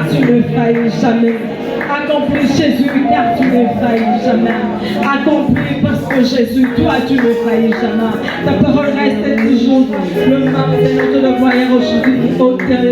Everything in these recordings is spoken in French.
car tu ne faillis jamais. Accomplis Jésus, car tu ne faillis jamais. Accomplis parce que Jésus, toi, tu ne faillis jamais. Ta parole reste toujours le même, Seigneur, te le voyons aujourd'hui,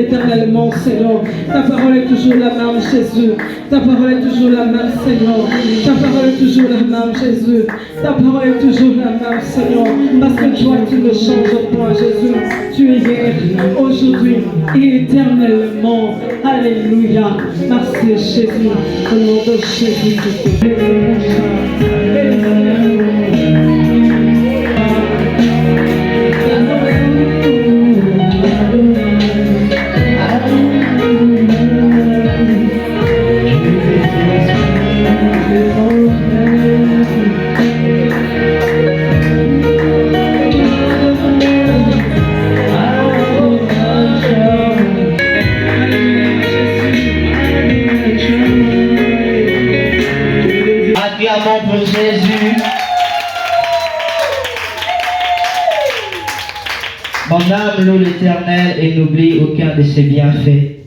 éternellement, Seigneur. Ta parole est toujours la même, Jésus. Ta parole est toujours la même, Seigneur. Ta parole est toujours la même, Jésus. Ta parole est toujours la même, Seigneur. Parce que toi, tu ne changes pas, Jésus. Tu es hier, aujourd'hui et éternellement. Alléluia. Merci, Jésus. Au nom de Jésus, je te Pour Jésus. Mon âme loue l'Éternel et n'oublie aucun de ses bienfaits.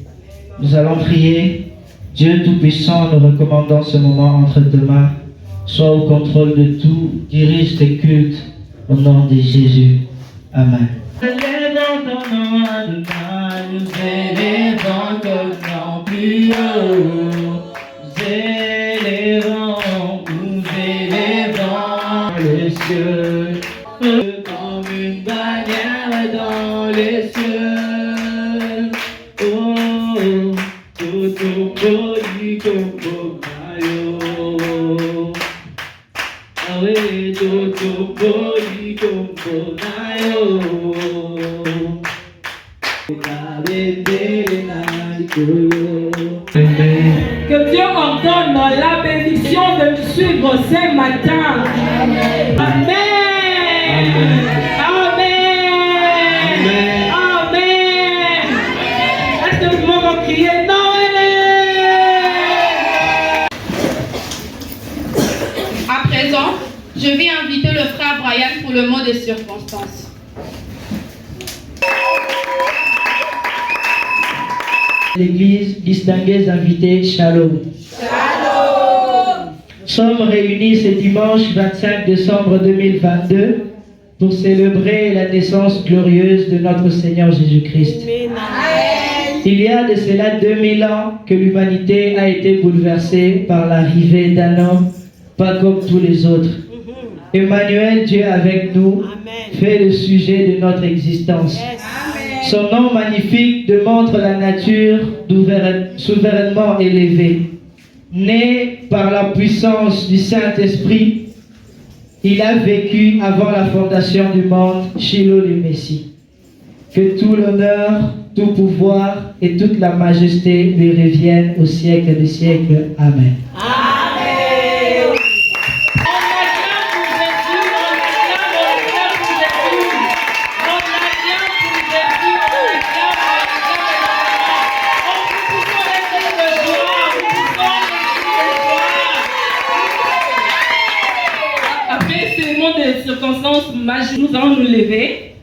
Nous allons prier. Dieu Tout-Puissant, nous recommandons ce moment entre tes mains. Sois au contrôle de tout, dirige tes cultes au nom de Jésus. Amen. Élevons ton nom à demain, nous élevons ton nom plus haut. Nous élevons les cieux, comme une bannière dans les cieux. Oh, tout poli comme maillot. Ah oui, tout poli comme maillot. Que Dieu ordonne la bénédiction de nous suivre ce matin. Amen. Amen. Amen. Amen. Est-ce que nous pouvons crier Noël? À présent, je vais inviter le frère Brian pour le mot des circonstances. L'église, distingués invités, shalom. Shalom. Sommes réunis ce dimanche 25 décembre 2022 pour célébrer la naissance glorieuse de notre Seigneur Jésus-Christ. Il y a de cela 2000 ans que l'humanité a été bouleversée par l'arrivée d'un homme pas comme tous les autres. Emmanuel, Dieu avec nous, fait le sujet de notre existence. Son nom magnifique démontre la nature souverainement élevée. Né par la puissance du Saint-Esprit, il a vécu avant la fondation du monde, Shiloh le Messie. Que tout l'honneur, tout pouvoir et toute la majesté lui reviennent au siècle des siècles. Amen. Circonstances magiques, nous allons nous lever.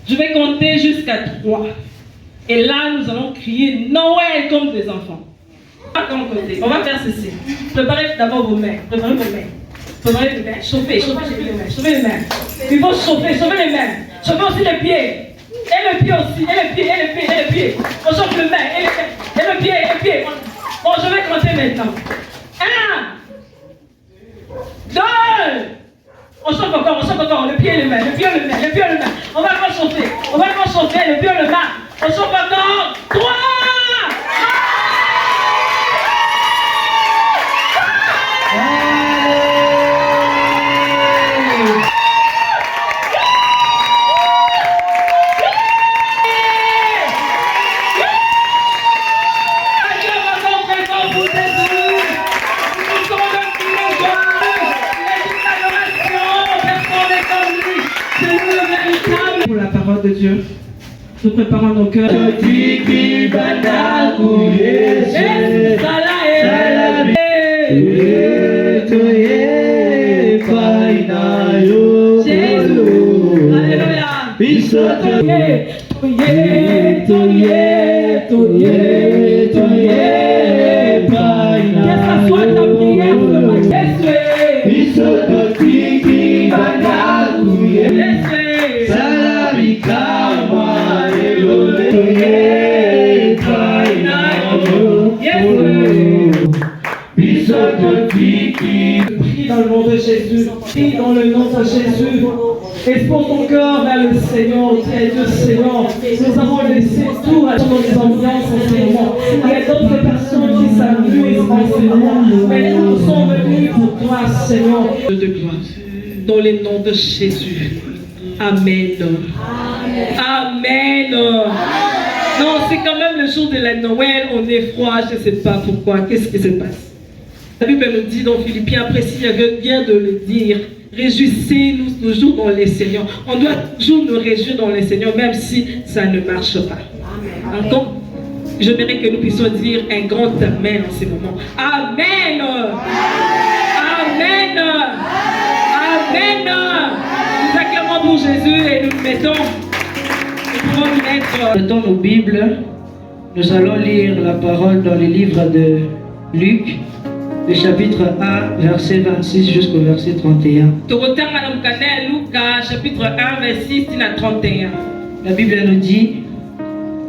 Je vais compter jusqu'à 3. Et là, nous allons crier Noël comme des enfants. On va faire ceci. Préparez d'abord vos mains. Préparez vos mains. Préparez les mains. Chauffez les mains. Chauffez les mains. Il faut chauffer les mains. Chauffez aussi les pieds. Et les pieds aussi. Et les pieds. On chauffe les mains. Et le pied. Bon, je vais compter maintenant. 1, 2. On chauffe encore, le pied et les mains, le pied et les mains. On va encore chauffer, le pied et les mains. On chauffe encore. 3. Pour la parole de Dieu, nous préparons nos cœurs. Alléluia. le nom de Jésus. Prie dans le nom de Jésus. Expose ton cœur vers le Seigneur, Dieu Seigneur. Nous avons laissé tout dans les ambiances en ce moment. Il y a d'autres personnes qui s'amusent en ce moment. Mais nous sommes venus pour toi, Seigneur. De gloire. Dans le nom de Jésus. Amen. Amen. Non, c'est quand même le jour de la Noël. On est froid, je ne sais pas pourquoi. Qu'est-ce qui se passe? La Bible nous dit dans Philippiens, après s'il vient de le dire, réjouissez-nous toujours dans les Seigneurs. On doit toujours nous réjouir dans les Seigneurs, même si ça ne marche pas. Encore, j'aimerais que nous puissions dire un grand Amen en ce moment. Amen. Amen. Amen. Nous acclamons pour Jésus et nous mettons. Dans nos Bibles, nous allons lire la parole dans le livre de Luc, le chapitre 1, verset 26 jusqu'au verset 31. Chapitre 1, verset 31. La Bible nous dit: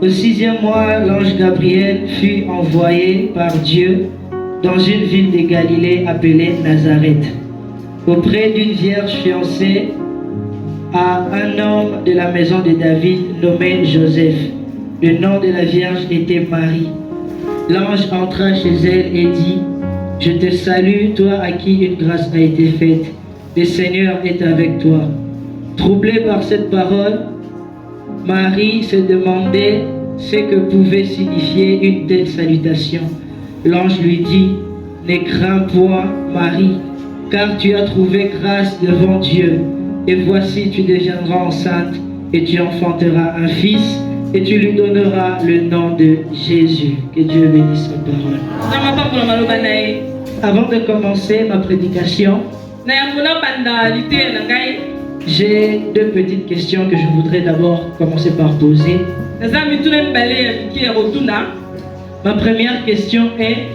au 6e mois, l'ange Gabriel fut envoyé par Dieu dans une ville de Galilée appelée Nazareth, auprès d'une vierge fiancée à un homme de la maison de David nommé Joseph. Le nom de la vierge était Marie. L'ange entra chez elle et dit: je te salue, toi à qui une grâce a été faite. Le Seigneur est avec toi. Troublée par cette parole, Marie se demandait ce que pouvait signifier une telle salutation. L'ange lui dit: ne crains point, Marie, car tu as trouvé grâce devant Dieu. Et voici, tu deviendras enceinte et tu enfanteras un fils et tu lui donneras le nom de Jésus. Que Dieu bénisse sa parole. Avant de commencer ma prédication, j'ai deux petites questions que je voudrais d'abord commencer par poser. Ma première question est: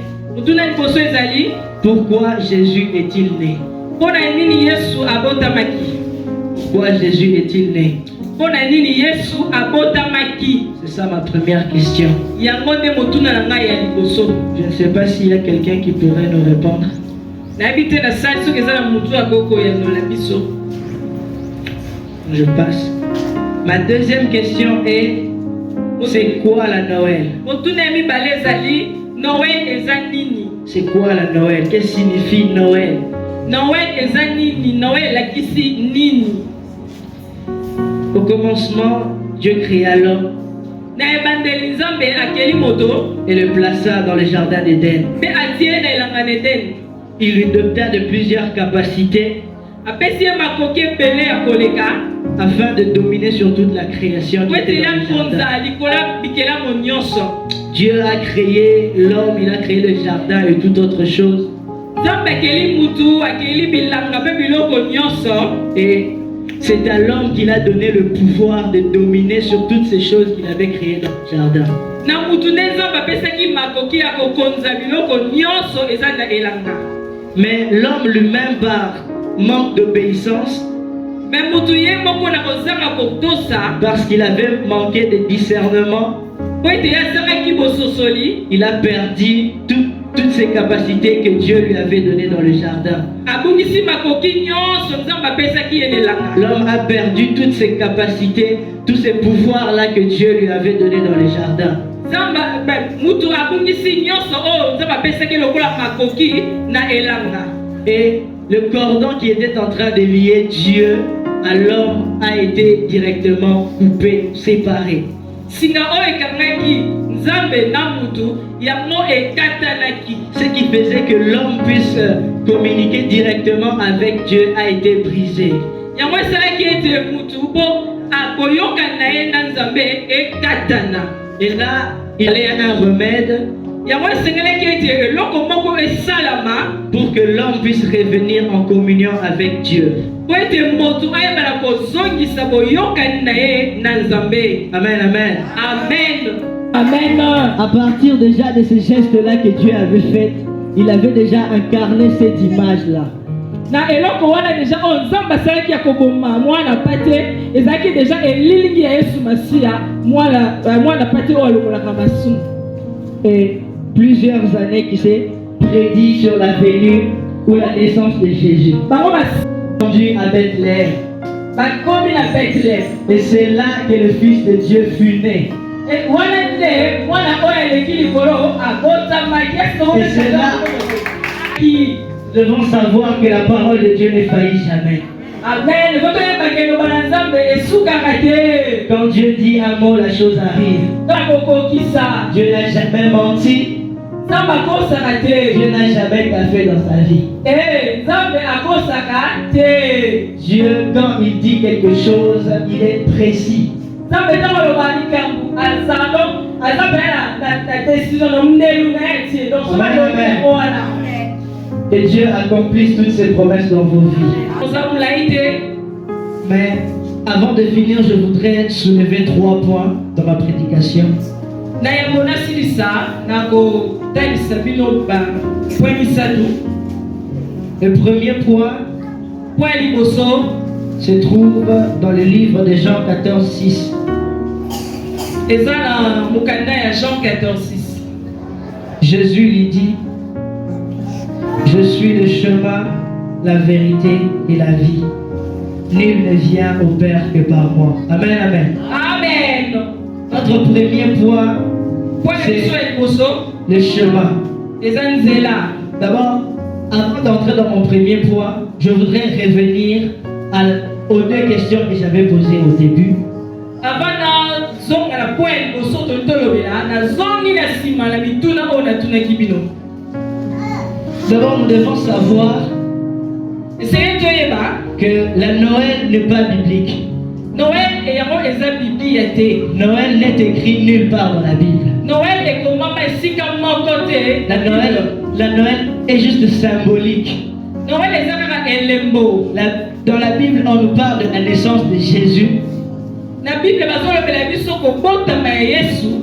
pourquoi Jésus est-il né? Pourquoi Jésus est-il né? C'est ça ma première question. Je ne sais pas s'il y a quelqu'un qui pourrait nous répondre. Je passe. Ma deuxième question est: c'est quoi la Noël? C'est quoi la Noël? Qu'est-ce que signifie Noël? Au commencement, Dieu créa l'homme et le plaça dans le jardin d'Éden. Il lui dota de plusieurs capacités afin de dominer sur toute la création qui était dans le jardin. Dieu a créé l'homme, il a créé le jardin et toute autre chose. Et c'est à l'homme qu'il a donné le pouvoir de dominer sur toutes ces choses qu'il avait créées dans le jardin. Mais l'homme lui-même, par manque d'obéissance, parce qu'il avait manqué de discernement, il a perdu toutes ces capacités que Dieu lui avait données dans le jardin. L'homme a perdu toutes ses capacités, tous ces pouvoirs-là que Dieu lui avait donnés dans le jardin. Et le cordon qui était en train de lier Dieu à l'homme a été directement coupé, séparé. Ce qui faisait que l'homme puisse communiquer directement avec Dieu a été brisé. Et là, il y a un remède pour que l'homme puisse revenir en communion avec Dieu. Amen, amen. Amen. À partir déjà de ces gestes-là que Dieu avait fait, il avait déjà incarné cette image-là. Et plusieurs années qui s'est prédit sur la venue Pour la naissance de Jésus. Rendu à Bethléem. Et c'est là que le Fils de Dieu fut né. Et c'est là qu'ils devons savoir que la parole de Dieu ne faillit jamais. Amen. Quand Dieu dit un mot, la chose arrive. Dieu n'a jamais menti. Dieu n'a jamais fait dans sa vie. Dieu, quand il dit quelque chose, il est précis. Que Dieu accomplisse toutes ses promesses dans vos vies. Mais avant de finir, je voudrais soulever 3 points dans ma prédication. Le premier point se trouve dans le livre de Jean 14:6. Jésus lui dit: je suis le chemin, la vérité et la vie. Nul ne vient au Père que par moi. Amen, amen. Amen. Notre premier point, c'est le chemin. D'abord, avant d'entrer dans mon premier point, je voudrais revenir aux 2 questions que j'avais posées au début. D'abord, nous devons savoir que la Noël n'est pas biblique. Noël n'est écrit nulle part dans la Bible. La Noël est juste symbolique. Dans la Bible, on nous parle de la naissance de Jésus.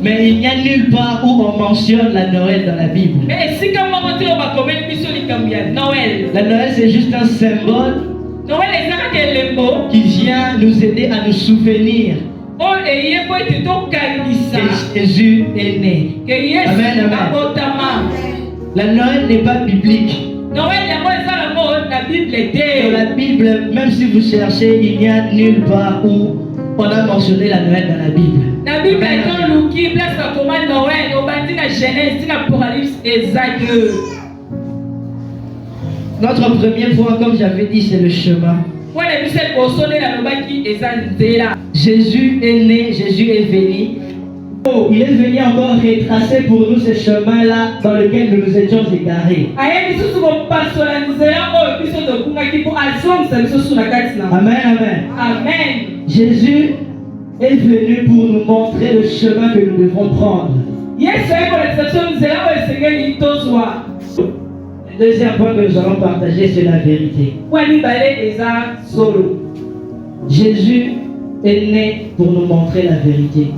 Mais il n'y a nulle part où on mentionne la Noël dans la Bible. La Noël, c'est juste un symbole qui vient nous aider à nous souvenir que Jésus est né. Amen, amen. La Noël n'est pas biblique. Dans la Bible, même si vous cherchez, il n'y a nulle part où on a mentionné la Noël dans la Bible. Notre premier point, comme j'avais dit, c'est le chemin. Jésus est né, Jésus est venu. Il est venu encore retracer pour nous ce chemin-là dans lequel nous nous étions égarés. Amen, amen. Amen. Jésus est venu pour nous montrer le chemin que nous devons prendre. Le deuxième point que nous allons partager, c'est la vérité. Jésus est né pour nous montrer la vérité.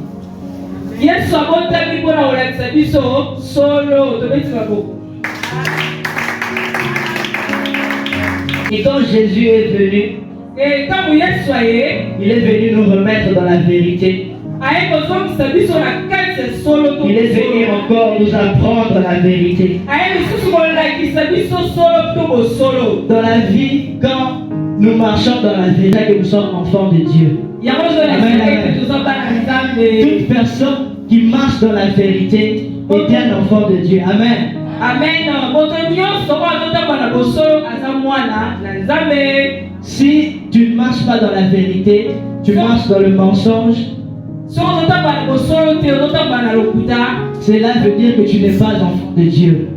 Et quand Jésus est venu, il est venu nous remettre dans la vérité. Il est venu encore nous apprendre la vérité. Dans la vie, quand nous marchons dans la vérité, que nous sommes enfants de Dieu. Amen, amen. Toute personne qui marche dans la vérité est un enfant de Dieu. Amen. Amen. Si tu ne marches pas dans la vérité, tu marches dans le mensonge. Cela veut dire que tu n'es pas enfant de Dieu.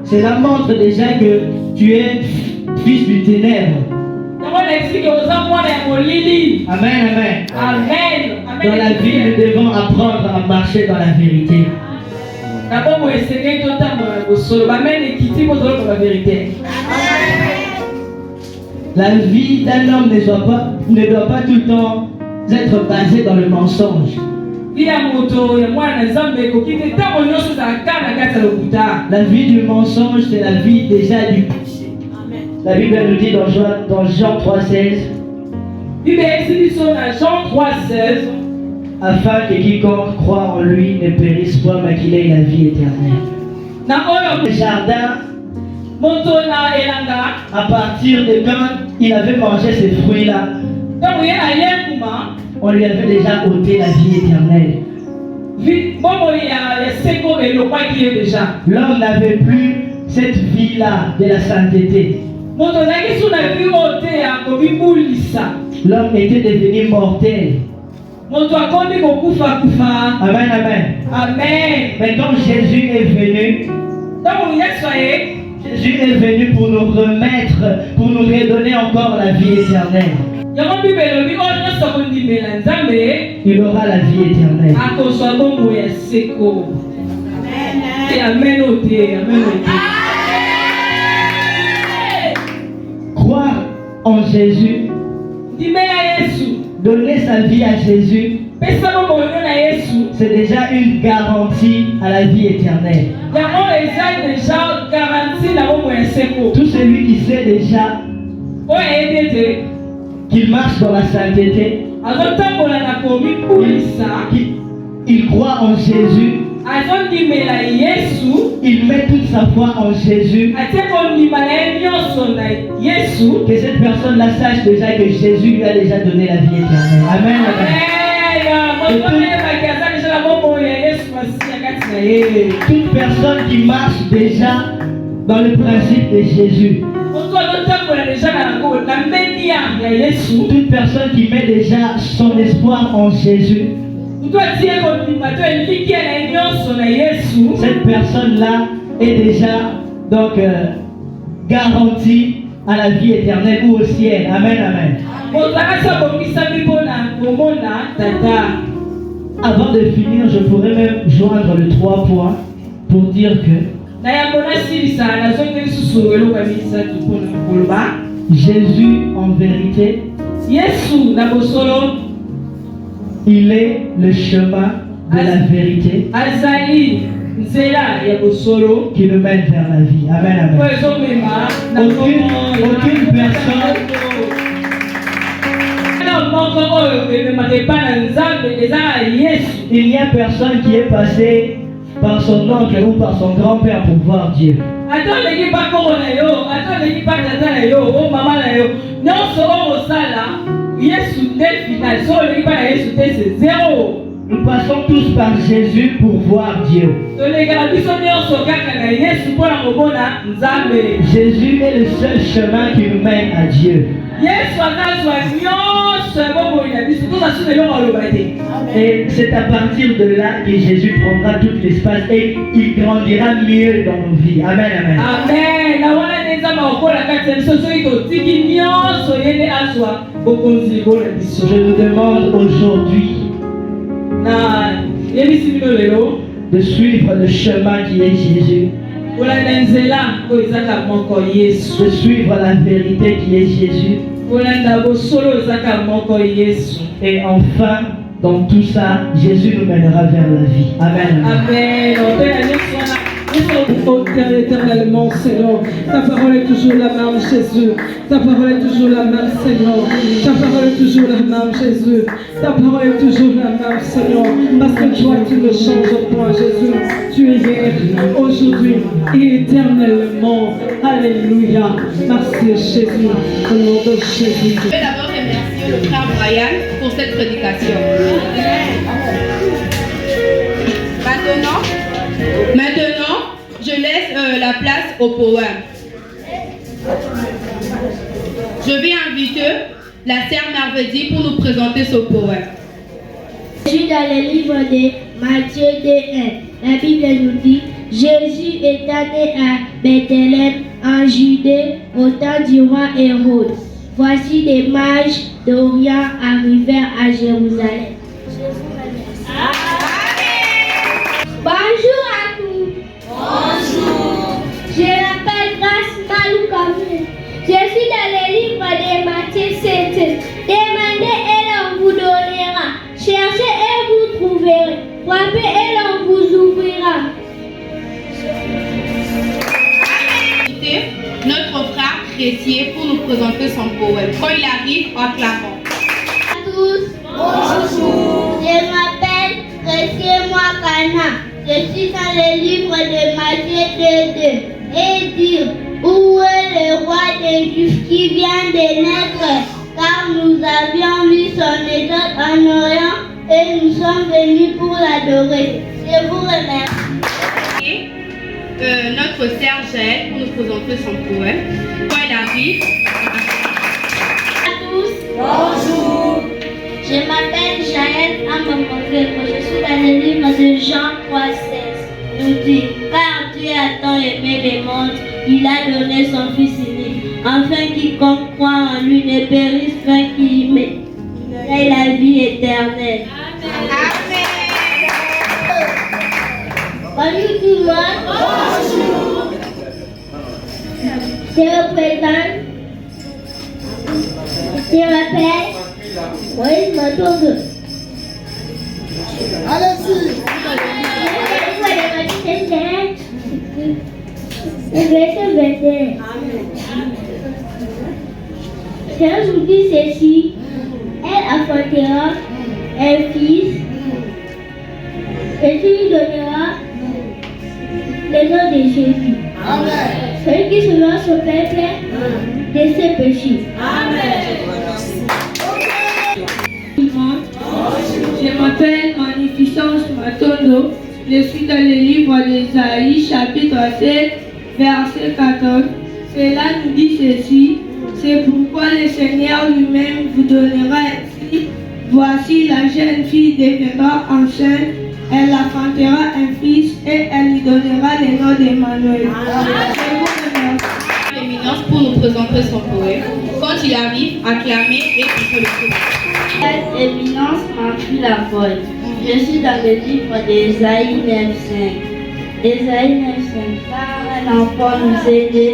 Cela montre déjà que tu es fils du ténèbre. Amen, amen. Dans la vie, nous devons apprendre à marcher dans la vérité. La vie d'un homme ne doit pas tout le temps être basée dans le mensonge. La vie du mensonge, c'est la vie déjà du péché. La Bible nous dit dans Jean 3,16, afin que quiconque croit en lui ne périsse point, mais qu'il ait la vie éternelle. Le jardin, Montona elanga. à partir de quand il avait mangé ces fruits-là, Donc il y a un moment. on lui avait déjà ôté la vie éternelle. L'homme n'avait plus cette vie-là de la sainteté. L'homme était devenu mortel. Amen, amen. Amen. Mais quand Jésus est venu, Jésus est venu pour nous remettre, pour nous redonner encore la vie éternelle. Il aura la vie éternelle. Amen. Croire en Jésus, donner sa vie à Jésus, c'est déjà une garantie à la vie éternelle. Tout celui qui sait déjà qu'il marche dans la sainteté, il croit en Jésus, il met toute sa foi en Jésus, que cette personne-là sache déjà que Jésus lui a déjà donné la vie éternelle. Amen, amen. Toute personne qui marche déjà dans le principe de Jésus, toute personne qui met déjà son espoir en Jésus, cette personne-là est déjà donc garantie à la vie éternelle ou au ciel. Amen, amen. Avant de finir, je pourrais même joindre les 3 points pour dire que Jésus, en vérité, il est le chemin de la vérité qui nous mène vers la vie. Amen, amen. Aucune personne il n'y a personne qui est passé par son oncle ou par son grand-père pour voir Dieu. Nous passons tous par Jésus pour voir Dieu. Jésus est le seul chemin qui nous mène à Dieu. Et c'est à partir de là que Jésus prendra tout l'espace et il grandira mieux dans nos vies. Amen, amen. Je nous demande aujourd'hui de suivre le chemin qui est Jésus, de suivre la vérité qui est Jésus, et enfin dans tout ça Jésus nous mènera vers la vie. Amen, amen. Éternellement, Seigneur, ta parole est toujours la même, Jésus. Ta parole est toujours la même, Seigneur. Ta parole est toujours la même, Jésus. Ta parole est toujours la même, Seigneur. Parce que toi, tu ne changes pas, Jésus. Tu es hier, aujourd'hui et éternellement. Alléluia. Merci, Jésus. Au nom de Jésus. Je vais d'abord remercier le frère Brian pour cette prédication. Maintenant, je laisse la place au poème. Je vais inviter la sœur Merveille pour nous présenter ce poème. Je suis dans le livre de Matthieu 2:1. La Bible nous dit: Jésus est né à Bethléem en Judée au temps du roi Hérode. Voici des mages d'Orient arrivèrent à Jérusalem. Bonjour à tous. Bonjour. Je m'appelle Grace Maloukamé. Je suis dans le livre de Matthieu 7. Demandez et l'on vous donnera. Cherchez et vous trouverez. Frappez et l'on vous ouvrira. Notre frère Chrétien pour nous présenter son poème. Quand il arrive, acclamons. Bonjour à tous. Bonjour. Je m'appelle Chrétien Mwakana. Je suis dans le livre de Matthieu Matthieu 2:2 et dire, où est le roi des Juifs qui vient de naître? Car nous avions vu son étoile en Orient et nous sommes venus pour l'adorer. Je vous remercie. Et notre sœur Jaël pour nous présenter son poème. Quand elle arrive. Bonjour à tous. Bonjour. Je m'appelle Jaël Amamongeko. Je suis dans le livre de Jean 3,16. Nous dit, car Dieu a tant aimé le monde, il a donné son Fils unique, afin quiconque croit en lui ne périsse pas, qu'il ait la vie éternelle. Amen. Bonjour tout le monde. Bonjour. Je me présente. Je m'appelle Moïse Matongo. Allez-y. Je vous dis ceci, elle affrontera un fils et tu lui donneras le nom de Jésus. Amen. Celui qui sauvera son peuple de ses péchés. Amen. Je m'appelle Magnificence Matondo. Je suis dans le livre d'Ésaïe, chapitre 7, verset 14. Cela nous dit ceci. C'est pourquoi le Seigneur lui-même vous donnera ainsi. Voici la jeune fille deviendra enceinte. Elle affrontera un fils et elle lui donnera le nom d'Emmanuel. L'éminence pour nous présenter son poème. Quand il arrive, acclamez et pour le coup. Cette éminence m'a pris la folle. Je suis dans le livre d'Ésaïe 9:5. Ésaïe 9:5. Car un enfant nous est né,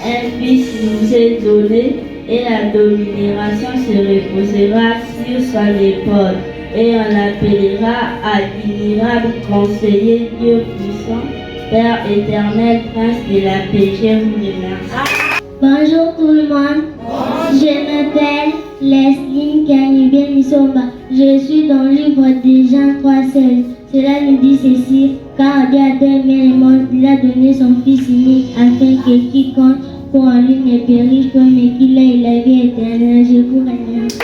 un fils nous est donné, et la domination se reposera sur son épaule. Et on l'appellera admirable conseiller, Dieu puissant, Père éternel, Prince de la paix. Je vous remercie. Bonjour tout le monde. Bonjour. Je m'appelle Leslie Kanibé Misomba. Je suis dans le livre de Jean 3,16. Cela nous dit ceci, car Dieu a tant aimé le monde, il a donné son Fils unique, afin que quiconque croit en lui ne périsse pas, mais qu'il ait la vie éternelle. Je vous remercie.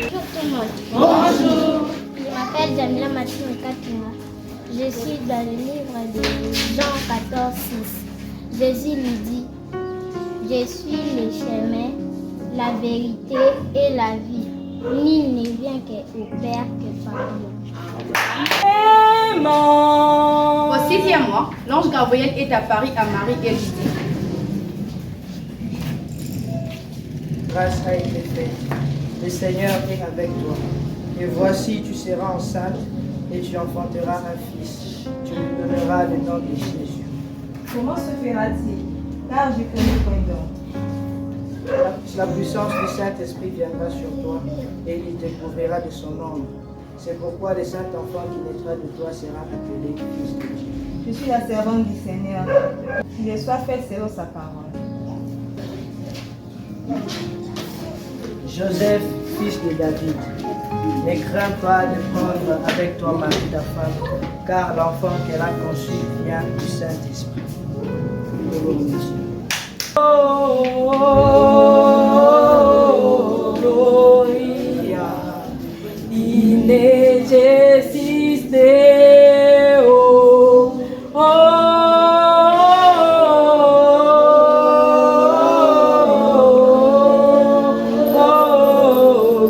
Bonjour tout le monde. Bonjour. Je m'appelle Jamila Mathieu Katina. Je suis dans le livre de Jean 14,6. Jésus lui dit, je suis le chemin, la vérité et la vie. Nul ne vient au Père que par moi. Au 6e mois, l'ange Gabriel est apparu à Marie et lui dit, grâce a été faite. Le Seigneur est avec toi. Et voici, tu seras enceinte et tu enfanteras un fils. Tu lui donneras le nom de Jésus. Comment se fera-t-il? Car je connais point d'homme. La puissance du Saint-Esprit viendra sur toi et il te couvrira de son ombre. C'est pourquoi le Saint-Enfant qui naîtra de toi sera appelé Fils de Dieu. Je suis la servante du Seigneur. Qu'il soit fait selon sa parole. Joseph, fils de David, ne crains pas de prendre avec toi Marie ta femme, car l'enfant qu'elle a conçu vient du Saint-Esprit. Je vous remercie. Oh, gloria in excelsis Deo.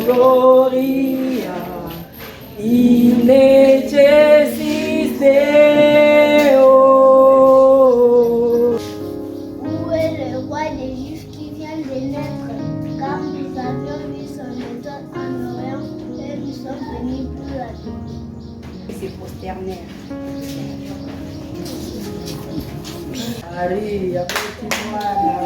Gloria in excelsis Deo. Où est le roi des Juifs qui vient de naître? Car nous avions vu son étoile en Orient et nous sommes venus pour l'adorer. c'est posternaire. Maria, continuare.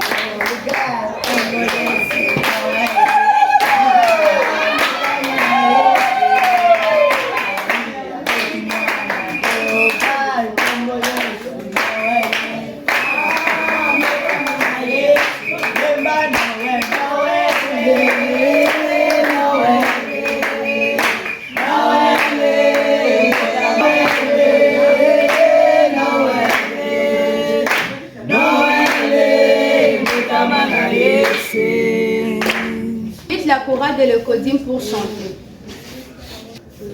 le codim pour chanter.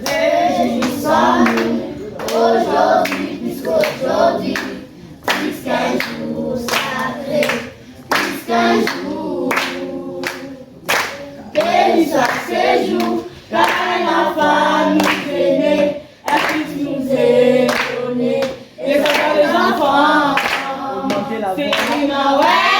Réjouissons-nous aujourd'hui, puisqu'aujourd'hui, puisqu'un jour sacré, puisqu'un jour béni soit ce jour, car un enfant nous est né, un fils nous est donné, et c'est les enfants, c'est Noël.